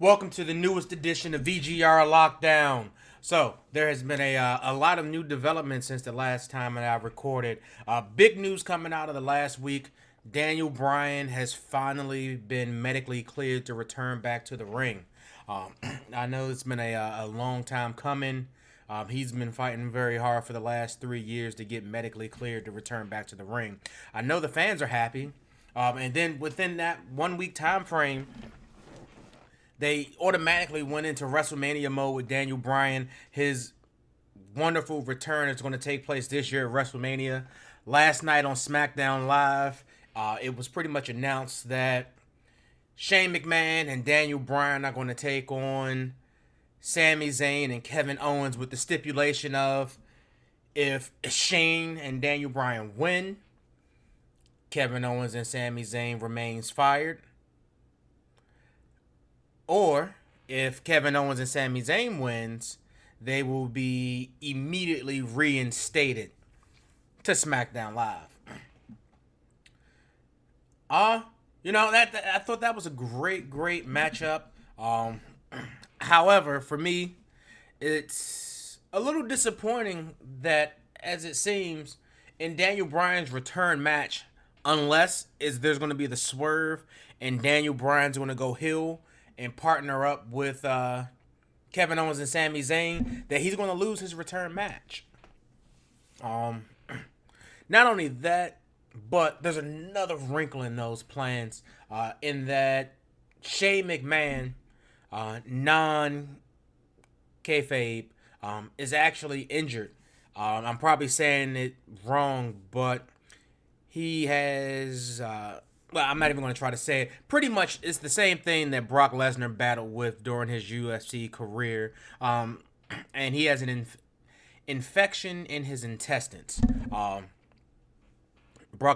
Welcome to the newest edition of VGR Lockdown. So, there has been a lot of new developments since the last time that I recorded. Big news coming out of the last week. Bryan has finally been medically cleared to return back to the ring. I know it's been a long time coming. He's been fighting very hard for the last 3 years to get medically cleared to return back to the ring. I know the fans are happy. And then within that 1 week time frame, they automatically went into WrestleMania mode with Bryan. His wonderful return is going to take place this year at WrestleMania. Last night on SmackDown Live, it was pretty much announced that Shane McMahon and Bryan are going to take on Sami Zayn and Kevin Owens with the stipulation of if Shane and Bryan win, Kevin Owens and Sami Zayn remains fired. Or if Kevin Owens and Sami Zayn wins, they will be immediately reinstated to SmackDown Live. I thought that was a great matchup. However, for me, it's a little disappointing that, as it seems, in Bryan's return match, unless there's going to be the swerve and Bryan's going to go heel and partner up with Kevin Owens and Sami Zayn, that he's going to lose his return match. Not only that, but there's another wrinkle in those plans, in that Shane McMahon, non-kayfabe, is actually injured. I'm probably saying it wrong, but he has... I'm not even going to try to say it. Pretty much, it's the same thing that Brock Lesnar battled with during his UFC career. And he has an infection in his intestines. Brock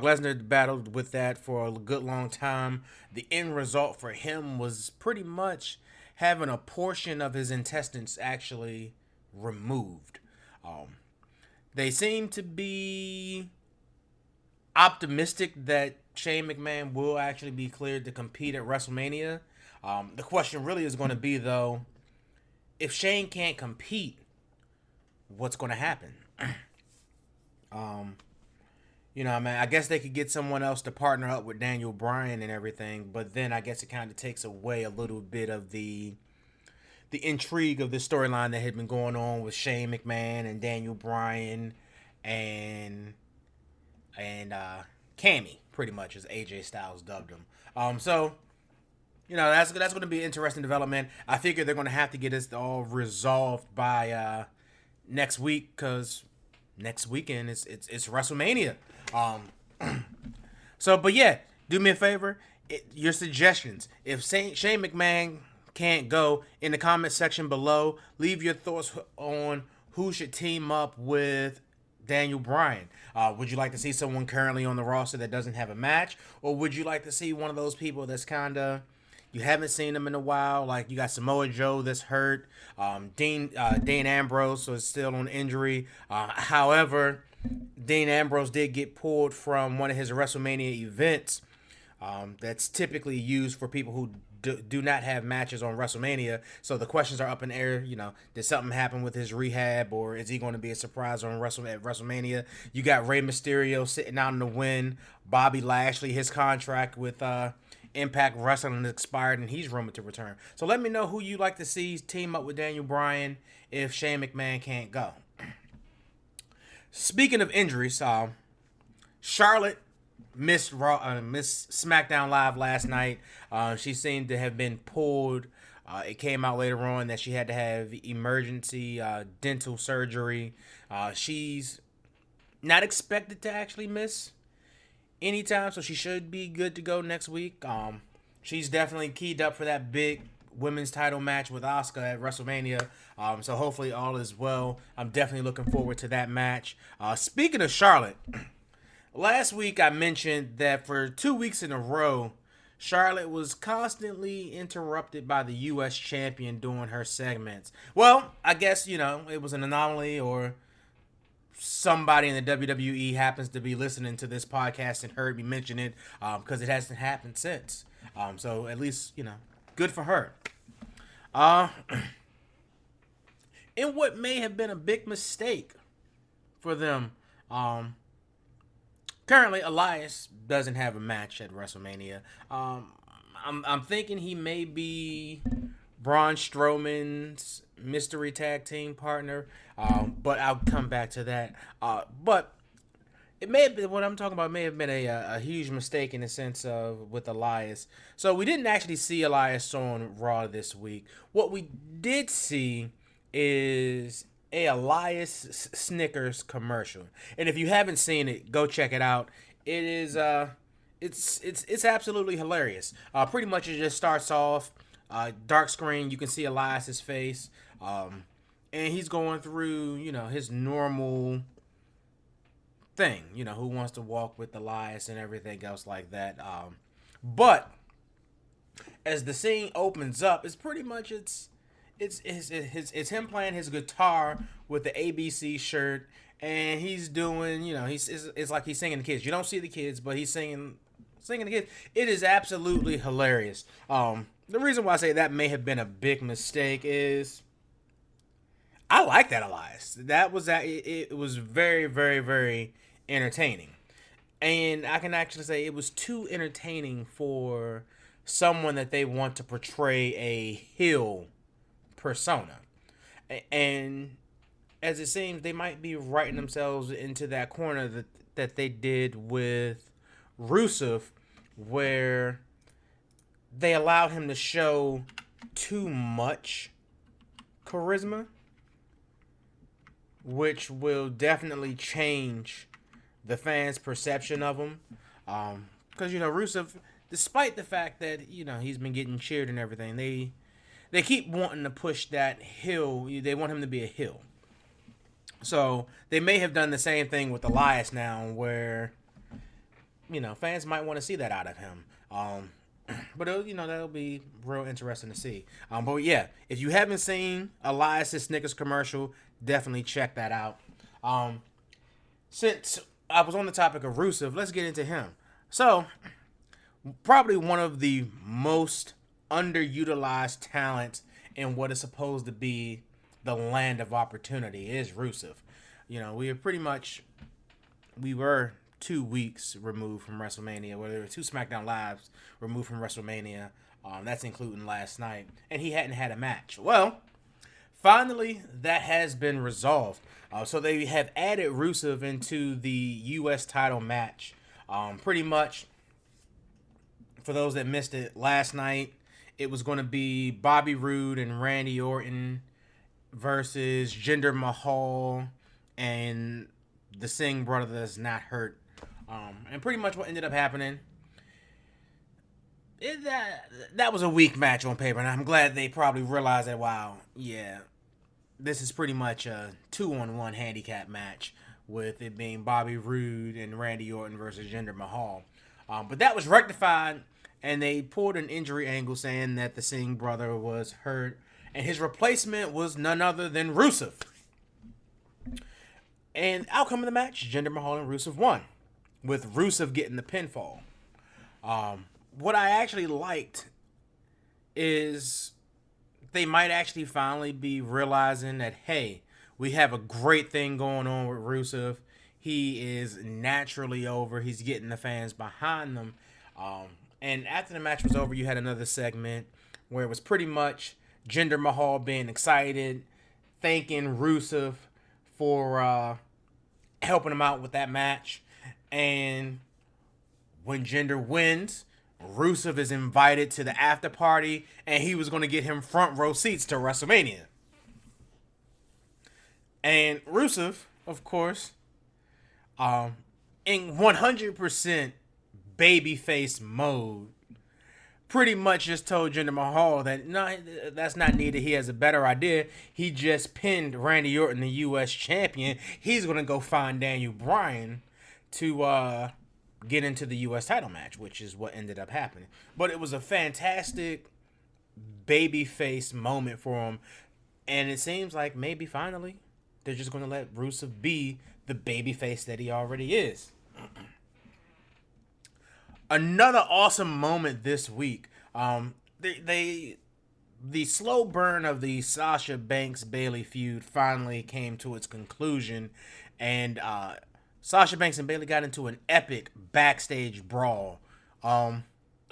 Lesnar battled with that for a good long time. The end result for him was pretty much having a portion of his intestines actually removed. They seem to be optimistic that Shane McMahon will actually be cleared to compete at WrestleMania. The question really is going to be, though, if Shane can't compete, what's going to happen? I guess they could get someone else to partner up with Bryan and everything, but then I guess it kind of takes away a little bit of the intrigue of the storyline that had been going on with Shane McMahon and Bryan and Cammy, pretty much, as AJ Styles dubbed him. That's going to be an interesting development. I figure they're going to have to get this all resolved by next week, because next weekend it's WrestleMania. But yeah, do me a favor. Your suggestions. If Shane McMahon can't go, in the comment section below, leave your thoughts on who should team up with Bryan. Would you like to see someone currently on the roster that doesn't have a match? Or would you like to see one of those people that's kind of, you haven't seen them in a while? Like, you got Samoa Joe that's hurt. Dean Ambrose is still on injury. However, Dean Ambrose did get pulled from one of his WrestleMania events that's typically used for people who do not have matches on WrestleMania. So the questions are up in the air. Did something happen with his rehab, or is he going to be a surprise at WrestleMania? You got Rey Mysterio sitting out in the wind. Bobby Lashley, his contract with Impact Wrestling has expired, and he's rumored to return. So let me know who you like to see team up with Bryan if Shane McMahon can't go. Speaking of injuries, Charlotte missed SmackDown Live last night. She seemed to have been pulled. It came out later on that she had to have emergency dental surgery. She's not expected to actually miss anytime, so she should be good to go next week. She's definitely keyed up for that big women's title match with Asuka at WrestleMania. So hopefully all is well. I'm definitely looking forward to that match. Speaking of Charlotte, last week I mentioned that for 2 weeks in a row, Charlotte was constantly interrupted by the U.S. champion during her segments. Well, I guess, it was an anomaly, or somebody in the WWE happens to be listening to this podcast and heard me mention it, because it hasn't happened since. So at least, good for her. Uh, in what may have been a big mistake for them. Currently, Elias doesn't have a match at WrestleMania. I'm thinking he may be Braun Strowman's mystery tag team partner, but I'll come back to that. But it may have been what I'm talking about. May have been a huge mistake in the sense of with Elias. So we didn't actually see Elias on Raw this week. What we did see is a Elias Snickers commercial, and if you haven't seen it, go check it out. It is it's absolutely hilarious. Pretty much it just starts off dark screen. You can see Elias's face, and he's going through his normal thing. Who wants to walk with Elias and everything else like that. But as the scene opens up, it's pretty much it's him playing his guitar with the ABC shirt, and he's doing it's like he's singing the kids. You don't see the kids, but he's singing the kids. It is absolutely hilarious. The reason why I say that may have been a big mistake is I like that Elias. It was very, very, very entertaining, and I can actually say it was too entertaining for someone that they want to portray a heel persona. And as it seems, they might be writing themselves into that corner that they did with Rusev, where they allowed him to show too much charisma, which will definitely change the fans' perception of him. Because Rusev, despite the fact that he's been getting cheered and everything, they keep wanting to push that heel. They want him to be a heel. So they may have done the same thing with Elias now, where fans might want to see that out of him. But that'll be real interesting to see. But yeah, if you haven't seen Elias' Snickers commercial, definitely check that out. Since I was on the topic of Rusev, let's get into him. So, probably one of the most underutilized talents in what is supposed to be the land of opportunity is Rusev. We were 2 weeks removed from WrestleMania, where there were 2 SmackDown Lives removed from WrestleMania. That's including last night, and he hadn't had a match. Well, finally, that has been resolved. So they have added Rusev into the U.S. title match. Pretty much, for those that missed it last night, it was going to be Bobby Roode and Randy Orton versus Jinder Mahal and the Singh brother that's not hurt. And pretty much what ended up happening, that was a weak match on paper, and I'm glad they probably realized that, wow, yeah, this is pretty much a 2-on-1 handicap match, with it being Bobby Roode and Randy Orton versus Jinder Mahal. But that was rectified, and they pulled an injury angle saying that the Singh brother was hurt, and his replacement was none other than Rusev. And outcome of the match, Jinder Mahal and Rusev won, with Rusev getting the pinfall. What I actually liked is they might actually finally be realizing that, hey, we have a great thing going on with Rusev. He is naturally over. He's getting the fans behind them. And after the match was over, you had another segment where it was pretty much Jinder Mahal being excited, thanking Rusev for helping him out with that match. And when Jinder wins, Rusev is invited to the after party, and he was going to get him front row seats to WrestleMania. And Rusev, of course, in 100% babyface mode, pretty much just told Jinder Mahal that no, that's not needed. He has a better idea. He just pinned Randy Orton, the U.S. champion. He's going to go find Daniel Bryan to get into the U.S. title match, which is what ended up happening. But it was a fantastic babyface moment for him, and it seems like maybe finally they're just going to let Rusev be the babyface that he already is. Another awesome moment this week. They the slow burn of the Sasha Banks Bayley feud finally came to its conclusion, and Sasha Banks and Bayley got into an epic backstage brawl. I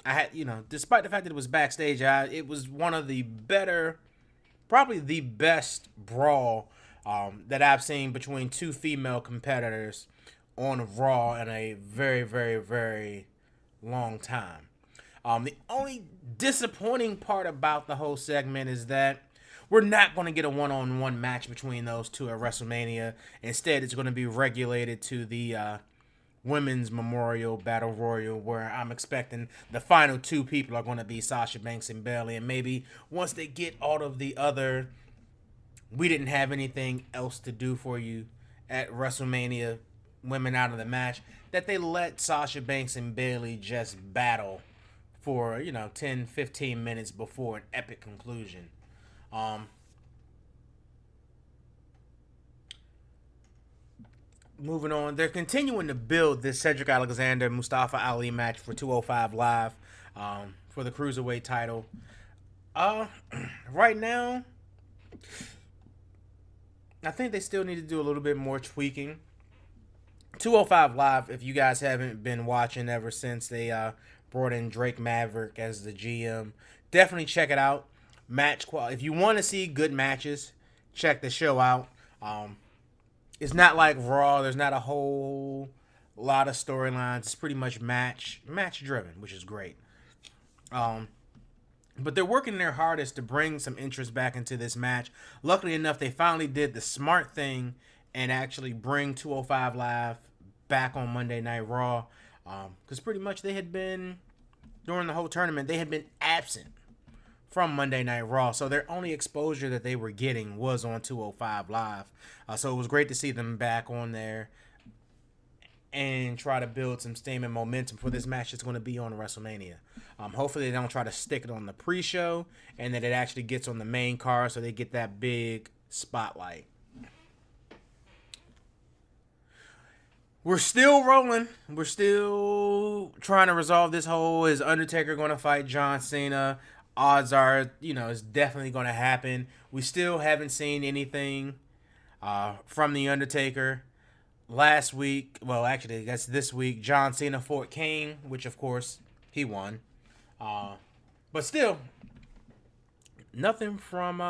had, despite the fact that it was backstage, it was one of the better, probably the best brawl that I've seen between two female competitors on Raw in a very, very, very long time. The only disappointing part about the whole segment is that we're not going to get a one-on-one match between those two at WrestleMania. Instead, it's going to be regulated to the Women's Memorial Battle Royal, where I'm expecting the final two people are going to be Sasha Banks and Bayley. And maybe once they get all of the other, we didn't have anything else to do for you at WrestleMania women out of the match, that they let Sasha Banks and Bayley just battle for 10-15 minutes before an epic conclusion. Moving on, they're continuing to build this Cedric Alexander Mustafa Ali match for 205 Live for the Cruiserweight title. Right now, I think they still need to do a little bit more tweaking. 205 Live, if you guys haven't been watching ever since they brought in Drake Maverick as the GM, definitely check it out. Match quality. If you want to see good matches, check the show out. It's not like Raw. There's not a whole lot of storylines. It's pretty much match driven, which is great. But they're working their hardest to bring some interest back into this match. Luckily enough, they finally did the smart thing and actually bring 205 Live back on Monday Night Raw. Because pretty much they had been, during the whole tournament, they had been absent from Monday Night Raw. So their only exposure that they were getting was on 205 Live. So it was great to see them back on there and try to build some steam and momentum for this match that's going to be on WrestleMania. Hopefully they don't try to stick it on the pre-show and that it actually gets on the main card so they get that big spotlight. We're still rolling. We're still trying to resolve this whole, is Undertaker going to fight John Cena? Odds are, it's definitely going to happen. We still haven't seen anything from The Undertaker. Last week, well, actually, that's this week, John Cena fought Kane, which, of course, he won. But still, nothing from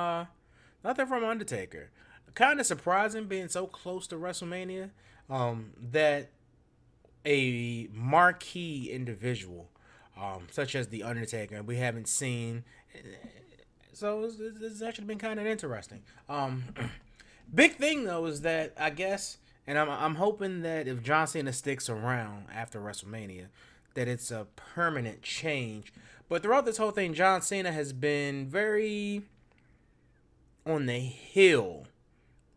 Undertaker. Kind of surprising being so close to WrestleMania that a marquee individual such as The Undertaker we haven't seen. So it's actually been kind of interesting. Big thing, though, is that I guess, and I'm hoping that if John Cena sticks around after WrestleMania, that it's a permanent change. But throughout this whole thing, John Cena has been very on the heel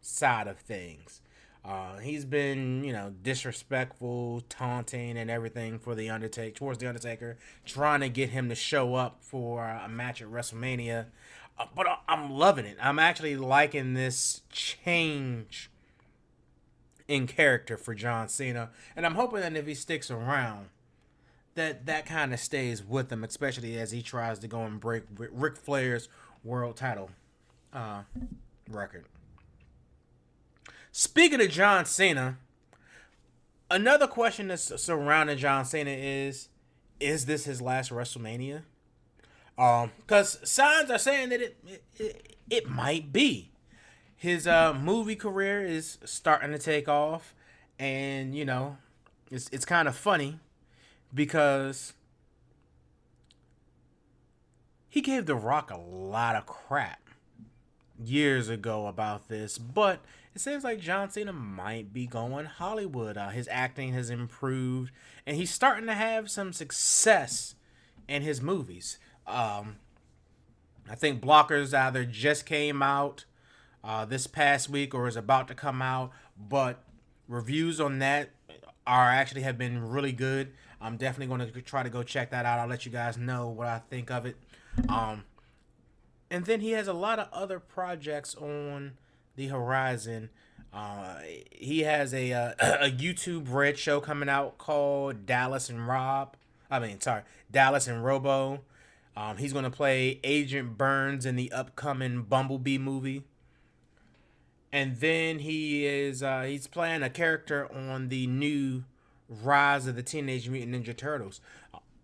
side of things. He's been, disrespectful, taunting, and everything for the Undertaker, towards the Undertaker, trying to get him to show up for a match at WrestleMania. But I'm loving it. I'm actually liking this change in character for John Cena, and I'm hoping that if he sticks around, that kind of stays with him, especially as he tries to go and break Ric Flair's world title record. Speaking of John Cena, another question that's surrounding John Cena is this his last WrestleMania? Because signs are saying that it might be. His movie career is starting to take off, and it's kind of funny because he gave The Rock a lot of crap years ago about this, but it seems like John Cena might be going Hollywood. His acting has improved, and he's starting to have some success in his movies. I think Blockers either just came out this past week or is about to come out, but reviews on that have been really good. I'm definitely going to try to go check that out. I'll let you guys know what I think of it. And then he has a lot of other projects on the horizon. He has a YouTube Red show coming out called Dallas and Robo. He's going to play Agent Burns in the upcoming Bumblebee movie. And then he's playing a character on the new Rise of the Teenage Mutant Ninja Turtles.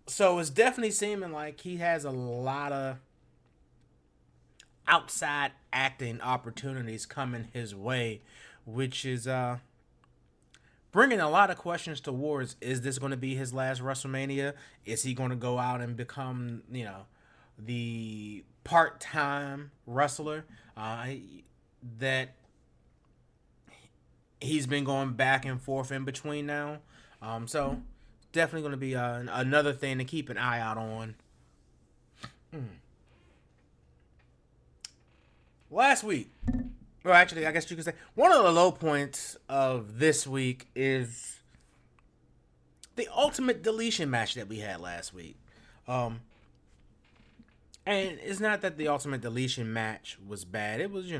So it's definitely seeming like he has a lot of outside acting opportunities coming his way, which is bringing a lot of questions towards, is this going to be his last WrestleMania? Is he going to go out and become, the part-time wrestler that he's been going back and forth in between now? So definitely going to be another thing to keep an eye out on. Last week, well, actually, I guess you could say one of the low points of this week is the Ultimate Deletion match that we had last week. And it's not that the Ultimate Deletion match was bad. It was,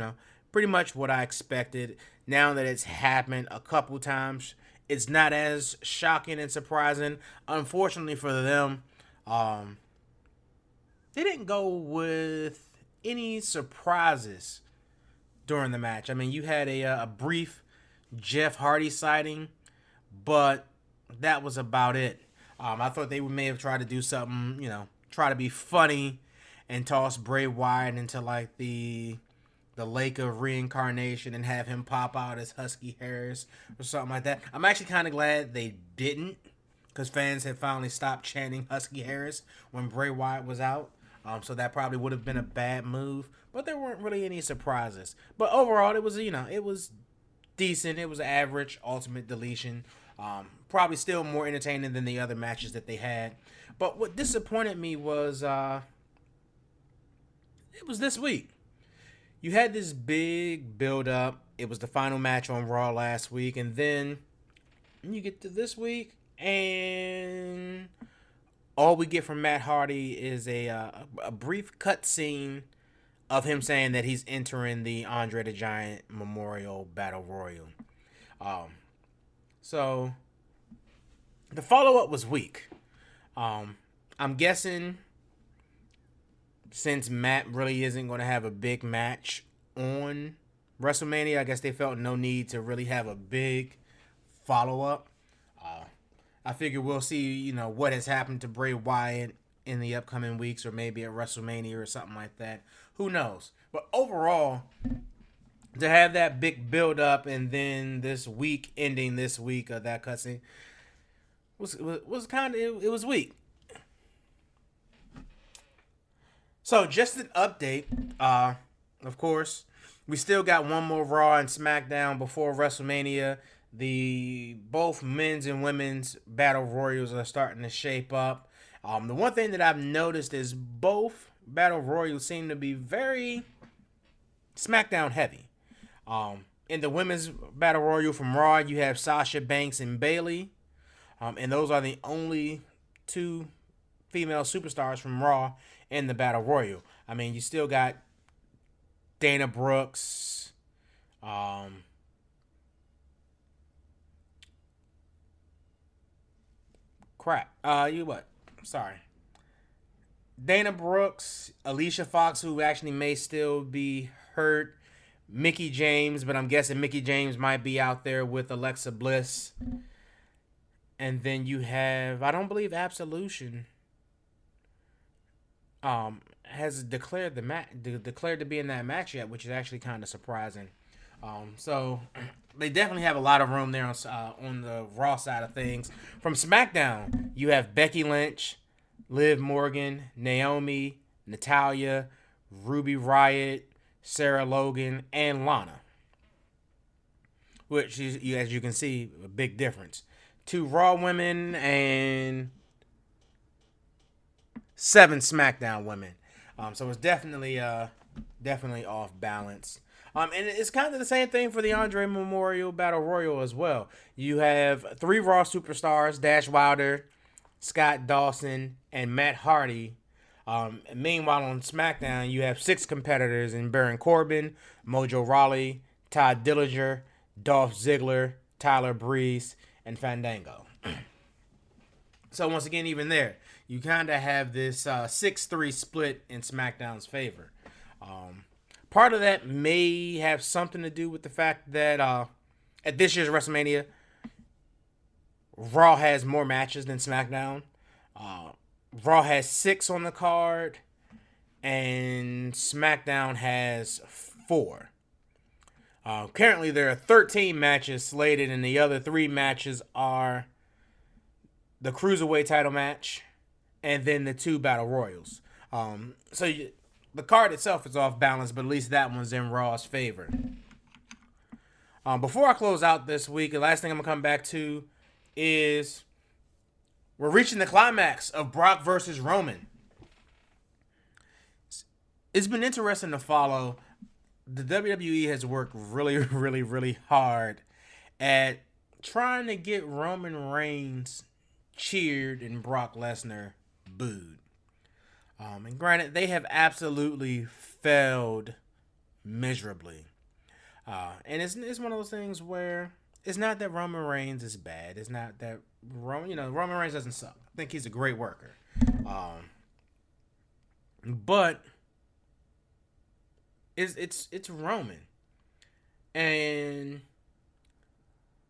pretty much what I expected. Now that it's happened a couple times, it's not as shocking and surprising. Unfortunately for them, they didn't go with any surprises during the match. I mean, you had a brief Jeff Hardy sighting, but that was about it. I thought they may have tried to do something, try to be funny and toss Bray Wyatt into like the lake of reincarnation and have him pop out as Husky Harris or something like that. I'm actually kind of glad they didn't, because fans had finally stopped chanting Husky Harris when Bray Wyatt was out. So that probably would have been a bad move, but there weren't really any surprises. But overall, it was, it was decent. It was average Ultimate Deletion. Probably still more entertaining than the other matches that they had. But what disappointed me was, it was this week. You had this big build-up. It was the final match on Raw last week, and then you get to this week, and all we get from Matt Hardy is a brief cutscene of him saying that he's entering the Andre the Giant Memorial Battle Royal. So the follow-up was weak. I'm guessing since Matt really isn't going to have a big match on WrestleMania, I guess they felt no need to really have a big follow-up. I figure we'll see, what has happened to Bray Wyatt in the upcoming weeks, or maybe at WrestleMania or something like that. Who knows? But overall, to have that big build-up and then this week ending this week of that cutscene was kind of, it was weak. So just an update. Of course, we still got one more Raw and SmackDown before WrestleMania. The both men's and women's battle royals are starting to shape up. The one thing that I've noticed is both battle royals seem to be very SmackDown heavy. In the women's battle royal from Raw, you have Sasha Banks and Bayley, and those are the only two female superstars from Raw in the battle royal. I mean, you still got Dana Brooks, Dana Brooks, Alicia Fox, who actually may still be hurt, Mickie James, but I'm guessing Mickie James might be out there with Alexa Bliss. And then you have, I don't believe Absolution has declared declared to be in that match yet, which is actually kind of surprising. So they definitely have a lot of room there on the Raw side of things. From SmackDown, you have Becky Lynch, Liv Morgan, Naomi, Natalya, Ruby Riott, Sarah Logan, and Lana. Which is, as you can see, a big difference. 2 Raw women and 7 SmackDown women. So it's definitely off balance. And it's kind of the same thing for the Andre Memorial Battle Royal as well. You have 3 Raw superstars, Dash Wilder, Scott Dawson, and Matt Hardy. Meanwhile, on SmackDown, you have 6 competitors in Baron Corbin, Mojo Rawley, Todd Dillinger, Dolph Ziggler, Tyler Breeze, and Fandango. So once again, even there, you kind of have this 6-3 split in SmackDown's favor. Part of that may have something to do with the fact that at this year's WrestleMania, Raw has more matches than SmackDown. Raw has 6 on the card, and SmackDown has 4. Currently, there are 13 matches slated, and the other 3 matches are the Cruiserweight title match and then the 2 Battle Royals. The card itself is off balance, but at least that one's in Raw's favor. Before I close out this week, the last thing I'm going to come back to is we're reaching the climax of Brock versus Roman. It's been interesting to follow. The WWE has worked really, really, really hard at trying to get Roman Reigns cheered and Brock Lesnar booed. And granted, they have absolutely failed miserably. And it's one of those things where it's not that Roman Reigns is bad. It's not that Roman Reigns doesn't suck. I think he's a great worker. But it's Roman. And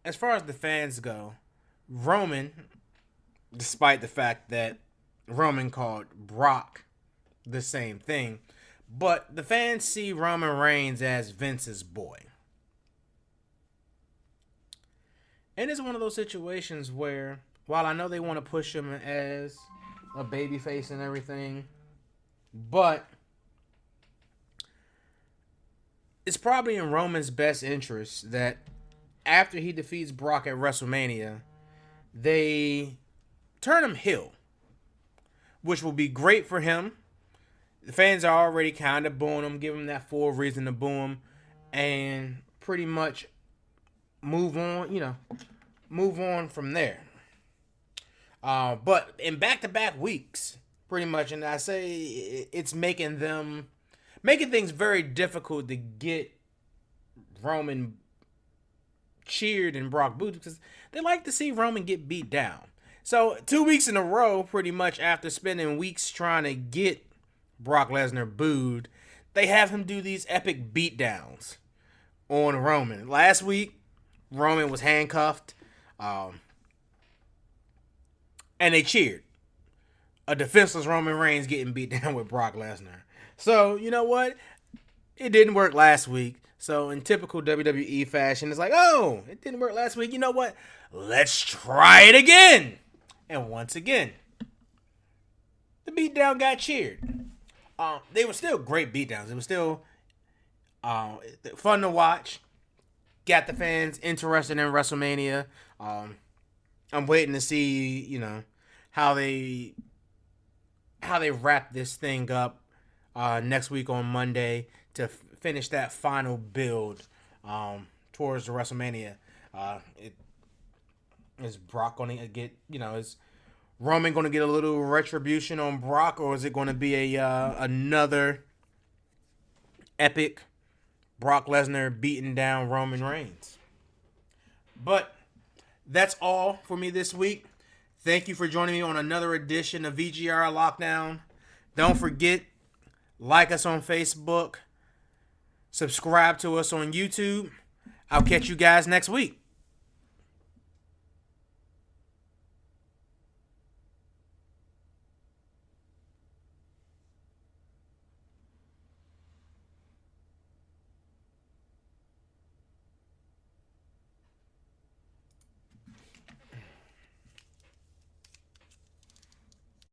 as far as the fans go, Roman, despite the fact that Roman called Brock the same thing, but the fans see Roman Reigns as Vince's boy. And it's one of those situations where, while I know they want to push him as a babyface and everything, but it's probably in Roman's best interest that after he defeats Brock at WrestleMania, they turn him heel, which will be great for him. The fans are already kind of booing him, give him that full reason to boo him, and pretty much move on from there. But in back-to-back weeks, pretty much, and I say it's making things very difficult to get Roman cheered and Brock booed because they like to see Roman get beat down. So 2 weeks in a row, pretty much after spending weeks trying to get Brock Lesnar booed, they have him do these epic beatdowns on Roman. Last week, Roman was handcuffed, and they cheered. A defenseless Roman Reigns getting beat down with Brock Lesnar. So, you know what? It didn't work last week. So, in typical WWE fashion, it's like, oh, it didn't work last week. You know what? Let's try it again. And once again, the beatdown got cheered. They were still great beatdowns. It was still fun to watch. Got the fans interested in WrestleMania. I'm waiting to see, how they wrap this thing up next week on Monday to finish that final build towards the WrestleMania. Is Brock going to get, is Roman going to get a little retribution on Brock, or is it going to be another epic Brock Lesnar beating down Roman Reigns? But that's all for me this week. Thank you for joining me on another edition of VGR Lockdown. Don't forget, like us on Facebook, subscribe to us on YouTube. I'll catch you guys next week.